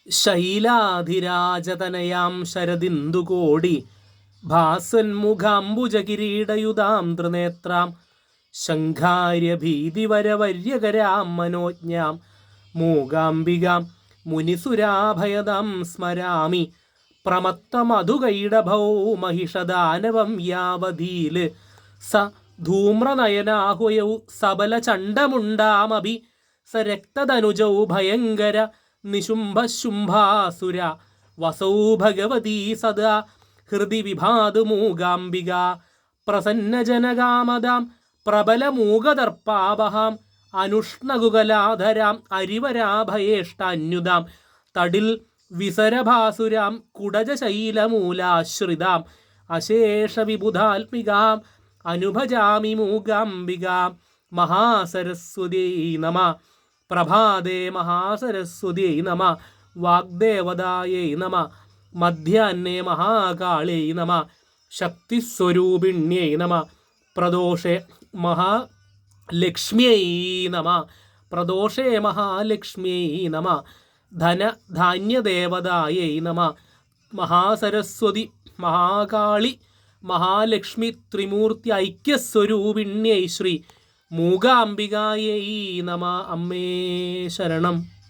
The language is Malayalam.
ശൈലാധിരാജതനയാം ശരദിന്ദുകോടി ഭാസ്വന്മുഖാംബുജകിരീടയുതാം ത്രിനേത്രാം ശംഖാര്യഭീതിവരവര്യകരാം മനോജ്ഞാം മൂകാംബികാം മുനിസുരാഭയദാം സ്മരാമി പ്രമത്തമധുകൈടഭൗ മഹിഷദാനവം യാവധീല് സ ധൂമ്രനയനാഹുയൗ സബലചണ്ഡമുണ്ടാമഭി സ രക്തധനുജൗ ഭയങ്കര നിശുംഭശുംഭാസുര വസൗ ഭഗവതീ സദാ ഹൃദി വിഭാതു മൂകാംബിക പ്രസന്നജനകാമദാം പ്രബലമൂകദർപ്പാവഹാം അനുഷ്ണകുകലാധരാം അരിവരാഭയേഷ്ടാന്യുതാം തടിൽ വിസരഭാസുരാം കുടജശൈലമൂലാശ്രിതാം അശേഷവിബുധാത്മികാം അനുഭജാമി മൂകാംബികാം മഹാസരസ്വതിയൈ നമഃ. പ്രഭാതേ മഹാസരസ്വതിയൈ നമഃ. വാഗ്ദേവതായൈ നമഃ. മധ്യാഹ്നേ മഹാകാളൈ നമഃ. ശക്തിസ്വരൂപിണ്യൈ നമഃ. പ്രദോഷേ മഹാലക്ഷ്മ്യൈ നമഃ. പ്രദോഷേ മഹാലക്ഷ്മ്യൈ നമഃ. ധനധാന്യദേവതായൈ നമഃ. മഹാസരസ്വതി മഹാകാളി മഹാലക്ഷ്മി ത്രിമൂർത്തി ഐക്യസ്വരൂപിണ്യൈ ശ്രീ മൂകാംബികായൈ നമഃ. അമ്മേ ശരണം.